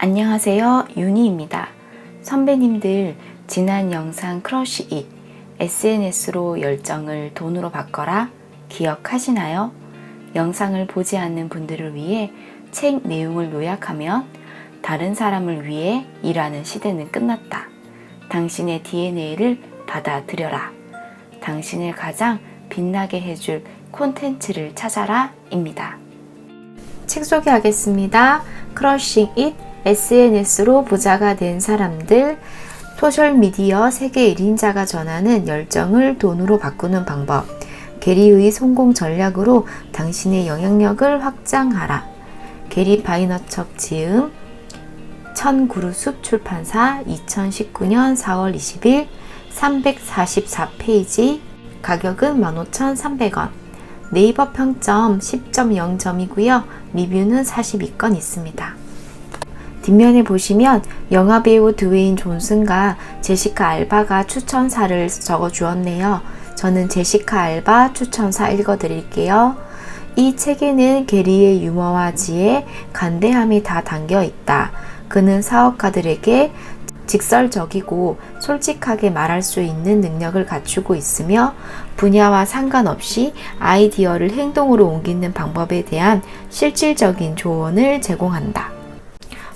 안녕하세요, 윤희입니다. 선배님들, 지난 영상 크러쉬 잇, SNS로 열정을 돈으로 바꿔라 기억하시나요? 영상을 보지 않는 분들을 위해 책 내용을 요약하면 다른 사람을 위해 일하는 시대는 끝났다. 당신의 DNA를 받아들여라. 당신을 가장 빛나게 해줄 콘텐츠를 찾아라 입니다. 책 소개하겠습니다. 크러쉬 잇, SNS로 부자가 된 사람들, 소셜미디어 세계 1인자가 전하는 열정을 돈으로 바꾸는 방법, 게리의 성공 전략으로 당신의 영향력을 확장하라. 게리 바이너척 지음, 천그루숲 출판사 2019년 4월 20일 344페이지, 가격은 15,300원, 네이버 평점 10.0점이고요. 리뷰는 42건 있습니다. 뒷면에 보시면 영화배우 드웨인 존슨과 제시카 알바가 추천사를 적어 주었네요. 저는 제시카 알바 추천사 읽어드릴게요. 이 책에는 게리의 유머와 지혜, 간대함이 다 담겨 있다. 그는 사업가들에게 직설적이고 솔직하게 말할 수 있는 능력을 갖추고 있으며 분야와 상관없이 아이디어를 행동으로 옮기는 방법에 대한 실질적인 조언을 제공한다.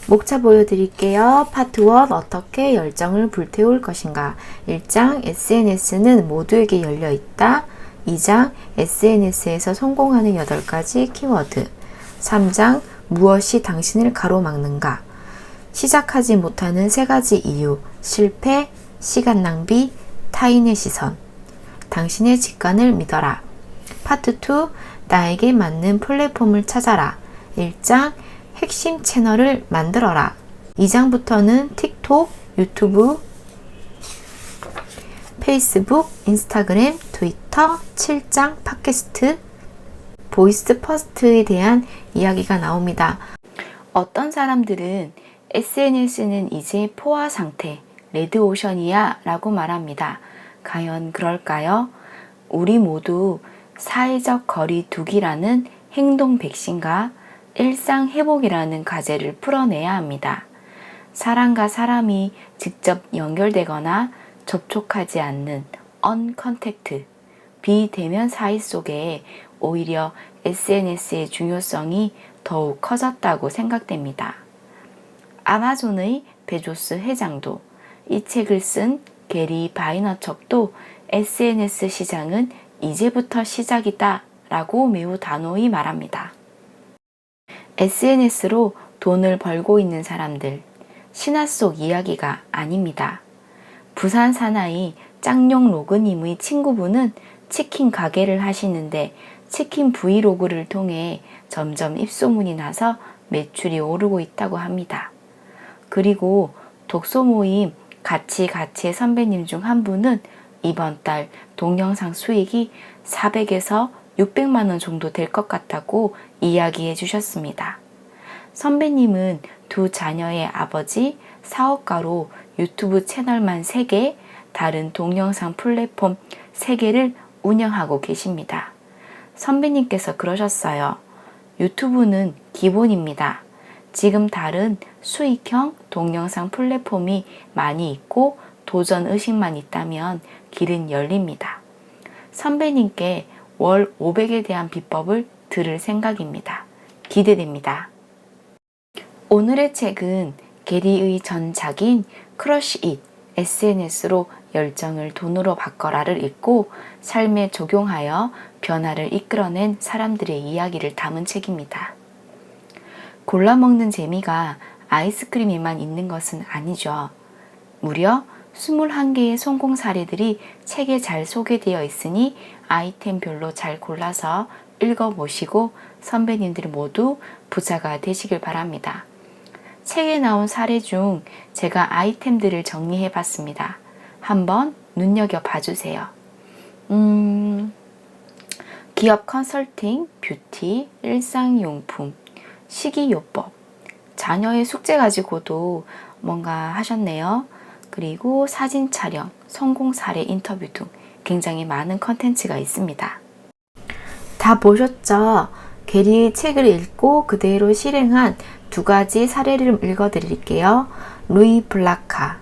목차 보여드릴게요. 파트 1, 어떻게 열정을 불태울 것인가. 1장, SNS는 모두에게 열려있다. 2장, SNS에서 성공하는 8가지 키워드. 3장, 무엇이 당신을 가로막는가. 시작하지 못하는 3가지 이유. 실패, 시간 낭비, 타인의 시선. 당신의 직관을 믿어라. 파트 2, 나에게 맞는 플랫폼을 찾아라. 1장, 핵심 채널을 만들어라. 2장부터는 틱톡, 유튜브, 페이스북, 인스타그램, 트위터, 7장 팟캐스트, 보이스 퍼스트에 대한 이야기가 나옵니다. 어떤 사람들은 SNS는 이제 포화 상태, 레드오션이야 라고 말합니다. 과연 그럴까요? 우리 모두 사회적 거리 두기라는 행동 백신과 일상 회복이라는 과제를 풀어내야 합니다. 사람과 사람이 직접 연결되거나 접촉하지 않는 언컨택트, 비대면 사이 속에 오히려 SNS의 중요성이 더욱 커졌다고 생각됩니다. 아마존의 베조스 회장도, 이 책을 쓴 게리 바이너척도 SNS 시장은 이제부터 시작이다 라고 매우 단호히 말합니다. SNS로 돈을 벌고 있는 사람들, 신화 속 이야기가 아닙니다. 부산 사나이 짱용 로그님의 친구분은 치킨 가게를 하시는데 치킨 브이로그를 통해 점점 입소문이 나서 매출이 오르고 있다고 합니다. 그리고 독서 모임 같이의 선배님 중 한 분은 이번 달 동영상 수익이 400에서 600만 원 정도 될 것 같다고 이야기해 주셨습니다. 선배님은 2 자녀의 아버지, 사업가로 유튜브 채널만 3개, 다른 동영상 플랫폼 3개를 운영하고 계십니다. 선배님께서 그러셨어요. 유튜브는 기본입니다. 지금 다른 수익형 동영상 플랫폼이 많이 있고 도전 의식만 있다면 길은 열립니다. 선배님께 월 500에 대한 비법을 들을 생각입니다. 기대됩니다. 오늘의 책은 게리의 전작인 크러쉬 잇, SNS로 열정을 돈으로 바꿔라를 읽고 삶에 적용하여 변화를 이끌어낸 사람들의 이야기를 담은 책입니다. 골라먹는 재미가 아이스크림에만 있는 것은 아니죠. 무려 21개의 성공 사례들이 책에 잘 소개되어 있으니 아이템별로 잘 골라서 읽어보시고 선배님들 모두 부자가 되시길 바랍니다. 책에 나온 사례 중 제가 아이템들을 정리해 봤습니다. 한번 눈여겨봐 주세요. 기업 컨설팅, 뷰티, 일상용품, 식이요법, 자녀의 숙제 가지고도 뭔가 하셨네요. 그리고 사진 촬영, 성공 사례 인터뷰 등 굉장히 많은 컨텐츠가 있습니다. 다 보셨죠? 게리의 책을 읽고 그대로 실행한 두 가지 사례를 읽어드릴게요. 루이 블라카.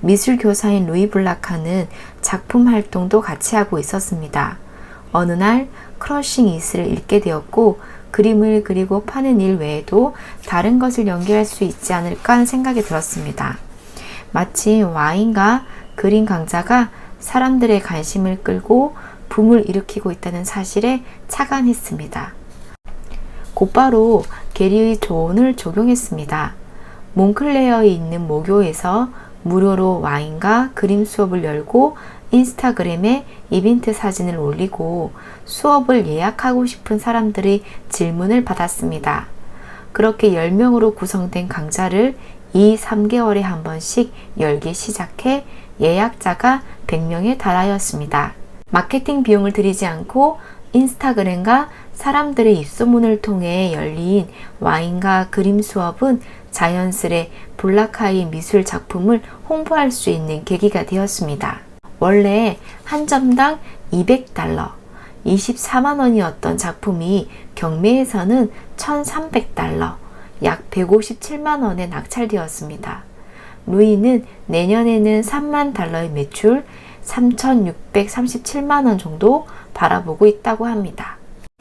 미술교사인 루이 블라카는 작품 활동도 같이 하고 있었습니다. 어느 날 크러싱 이스를 읽게 되었고 그림을 그리고 파는 일 외에도 다른 것을 연기할 수 있지 않을까 하는 생각이 들었습니다. 마침 와인과 그림 강좌가 사람들의 관심을 끌고 붐을 일으키고 있다는 사실에 착안했습니다. 곧바로 게리의 조언을 적용했습니다. 몽클레어에 있는 모교에서 무료로 와인과 그림 수업을 열고 인스타그램에 이벤트 사진을 올리고 수업을 예약하고 싶은 사람들의 질문을 받았습니다. 그렇게 10명으로 구성된 강좌를 3개월에 한 번씩 열기 시작해 예약자가 100명에 달하였습니다. 마케팅 비용을 들이지 않고 인스타그램과 사람들의 입소문을 통해 열린 와인과 그림 수업은 자연스레 블라카의 미술 작품을 홍보할 수 있는 계기가 되었습니다. 원래 한 점당 $200, 24만 원이었던 작품이 경매에서는 $1,300, 약 157만 원에 낙찰되었습니다. 루이는 내년에는 $3만 달러의 매출, 3,637만 원 정도 바라보고 있다고 합니다.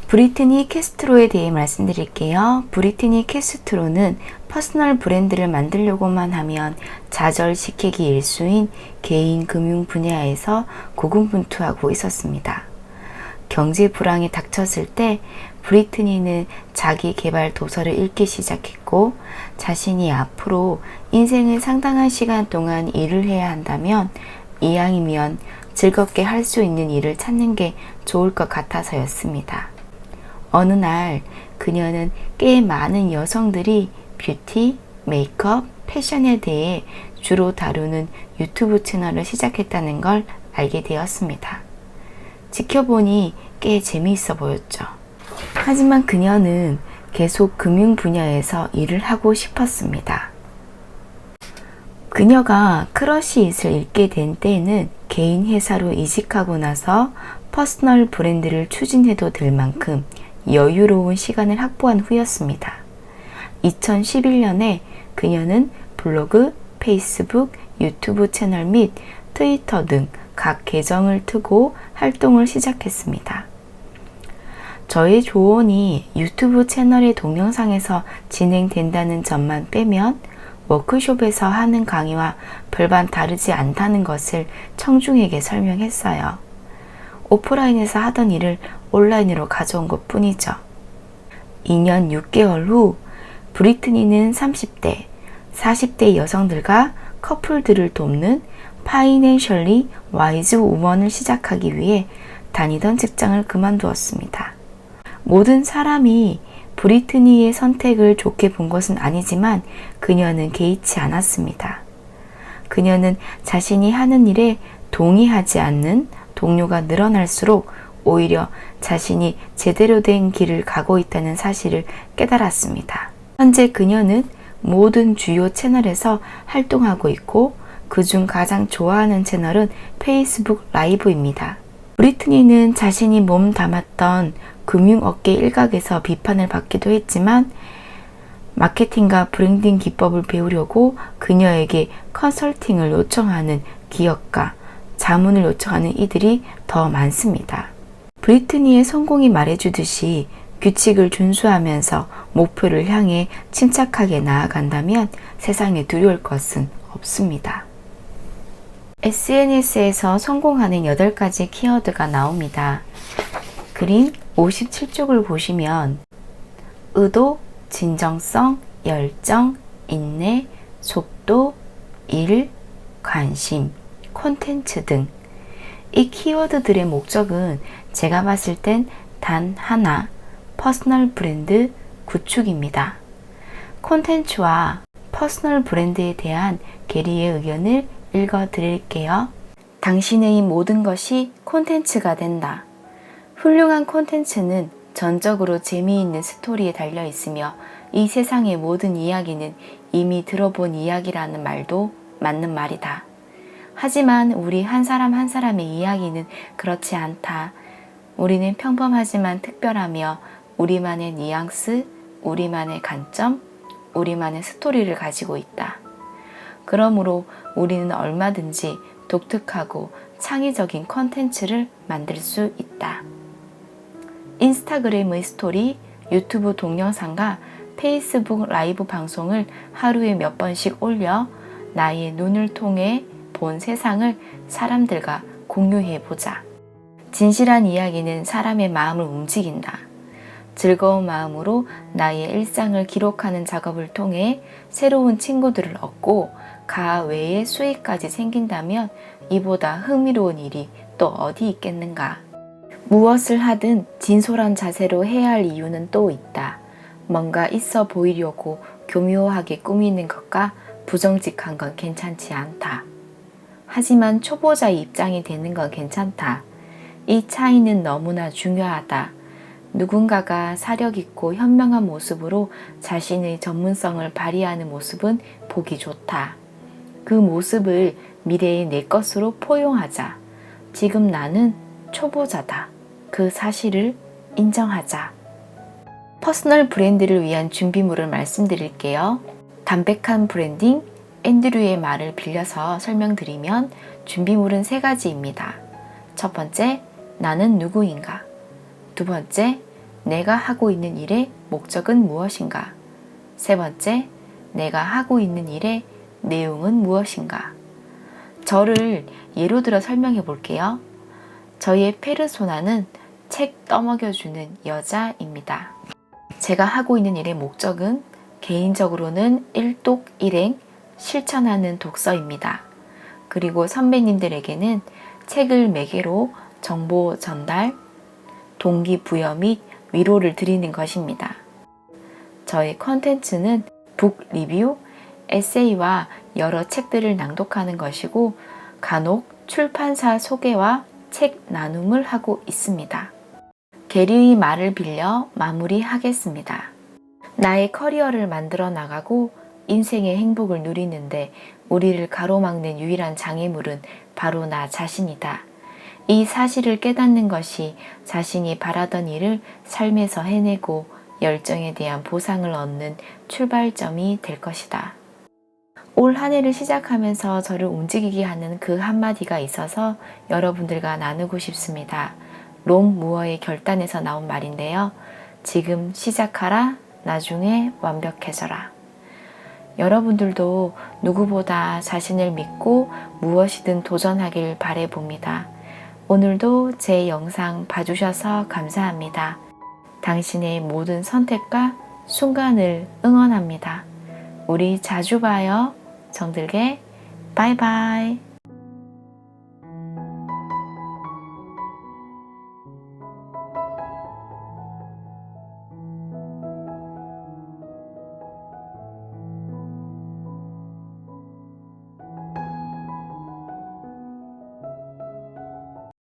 브리트니 캐스트로에 대해 말씀드릴게요. 브리트니 캐스트로는 퍼스널 브랜드를 만들려고만 하면 좌절시키기 일수인 개인 금융 분야에서 고군분투하고 있었습니다. 경제 불황이 닥쳤을 때 브리트니는 자기 개발 도서를 읽기 시작했고 자신이 앞으로 인생의 상당한 시간 동안 일을 해야 한다면 이왕이면 즐겁게 할 수 있는 일을 찾는 게 좋을 것 같아서였습니다. 어느 날 그녀는 꽤 많은 여성들이 뷰티, 메이크업, 패션에 대해 주로 다루는 유튜브 채널을 시작했다는 걸 알게 되었습니다. 지켜보니 꽤 재미있어 보였죠. 하지만 그녀는 계속 금융 분야에서 일을 하고 싶었습니다. 그녀가 크러쉬잇을 읽게 된 때에는 개인 회사로 이직하고 나서 퍼스널 브랜드를 추진해도 될 만큼 여유로운 시간을 확보한 후였습니다. 2011년에 그녀는 블로그, 페이스북, 유튜브 채널 및 트위터 등 각 계정을 트고 활동을 시작했습니다. 저의 조언이 유튜브 채널의 동영상에서 진행된다는 점만 빼면 워크숍에서 하는 강의와 별반 다르지 않다는 것을 청중에게 설명했어요. 오프라인에서 하던 일을 온라인으로 가져온 것 뿐이죠. 2년 6개월 후 브리트니는 30대, 40대 여성들과 커플들을 돕는 파이낸셜리 와이즈 우먼을 시작하기 위해 다니던 직장을 그만두었습니다. 모든 사람이 브리트니의 선택을 좋게 본 것은 아니지만 그녀는 개의치 않았습니다. 그녀는 자신이 하는 일에 동의하지 않는 동료가 늘어날수록 오히려 자신이 제대로 된 길을 가고 있다는 사실을 깨달았습니다. 현재 그녀는 모든 주요 채널에서 활동하고 있고 그중 가장 좋아하는 채널은 페이스북 라이브입니다. 브리트니는 자신이 몸 담았던 금융업계 일각에서 비판을 받기도 했지만 마케팅과 브랜딩 기법을 배우려고 그녀에게 컨설팅을 요청하는 기업과 자문을 요청하는 이들이 더 많습니다. 브리트니의 성공이 말해주듯이 규칙을 준수하면서 목표를 향해 침착하게 나아간다면 세상에 두려울 것은 없습니다. SNS에서 성공하는 8가지 키워드가 나옵니다. 그림 57쪽을 보시면 의도, 진정성, 열정, 인내, 속도, 일, 관심, 콘텐츠 등 이 키워드들의 목적은 제가 봤을 땐 단 하나, 퍼스널 브랜드 구축입니다. 콘텐츠와 퍼스널 브랜드에 대한 게리의 의견을 읽어 드릴게요. 당신의 모든 것이 콘텐츠가 된다. 훌륭한 콘텐츠는 전적으로 재미있는 스토리에 달려 있으며 이 세상의 모든 이야기는 이미 들어본 이야기라는 말도 맞는 말이다. 하지만 우리 한 사람 한 사람의 이야기는 그렇지 않다. 우리는 평범하지만 특별하며 우리만의 뉘앙스, 우리만의 관점, 우리만의 스토리를 가지고 있다. 그러므로 우리는 얼마든지 독특하고 창의적인 컨텐츠를 만들 수 있다. 인스타그램의 스토리, 유튜브 동영상과 페이스북 라이브 방송을 하루에 몇 번씩 올려 나의 눈을 통해 본 세상을 사람들과 공유해 보자. 진실한 이야기는 사람의 마음을 움직인다. 즐거운 마음으로 나의 일상을 기록하는 작업을 통해 새로운 친구들을 얻고 가 외에 수익까지 생긴다면 이보다 흥미로운 일이 또 어디 있겠는가. 무엇을 하든 진솔한 자세로 해야 할 이유는 또 있다. 뭔가 있어 보이려고 교묘하게 꾸미는 것과 부정직한 건 괜찮지 않다. 하지만 초보자의 입장이 되는 건 괜찮다. 이 차이는 너무나 중요하다. 누군가가 사력있고 현명한 모습으로 자신의 전문성을 발휘하는 모습은 보기 좋다. 그 모습을 미래의 내 것으로 포용하자. 지금 나는 초보자다. 그 사실을 인정하자. 퍼스널 브랜드를 위한 준비물을 말씀드릴게요. 담백한 브랜딩, 앤드류의 말을 빌려서 설명드리면 준비물은 3가지입니다. 첫 번째, 나는 누구인가? 두 번째, 내가 하고 있는 일의 목적은 무엇인가? 세 번째, 내가 하고 있는 일의 내용은 무엇인가? 저를 예로 들어 설명해 볼게요. 저의 페르소나는 책 떠먹여주는 여자입니다. 제가 하고 있는 일의 목적은 개인적으로는 일독일행 실천하는 독서입니다. 그리고 선배님들에게는 책을 매개로 정보 전달, 동기부여 및 위로를 드리는 것입니다. 저의 컨텐츠는 북 리뷰, 에세이와 여러 책들을 낭독하는 것이고 간혹 출판사 소개와 책 나눔을 하고 있습니다. 게리의 말을 빌려 마무리하겠습니다. 나의 커리어를 만들어 나가고 인생의 행복을 누리는데 우리를 가로막는 유일한 장애물은 바로 나 자신이다. 이 사실을 깨닫는 것이 자신이 바라던 일을 삶에서 해내고 열정에 대한 보상을 얻는 출발점이 될 것이다. 올 한 해를 시작하면서 저를 움직이게 하는 그 한마디가 있어서 여러분들과 나누고 싶습니다. 롬 무어의 결단에서 나온 말인데요. 지금 시작하라, 나중에 완벽해져라. 여러분들도 누구보다 자신을 믿고 무엇이든 도전하길 바라봅니다. 오늘도 제 영상 봐주셔서 감사합니다. 당신의 모든 선택과 순간을 응원합니다. 우리 자주 봐요. 정들게 바이바이.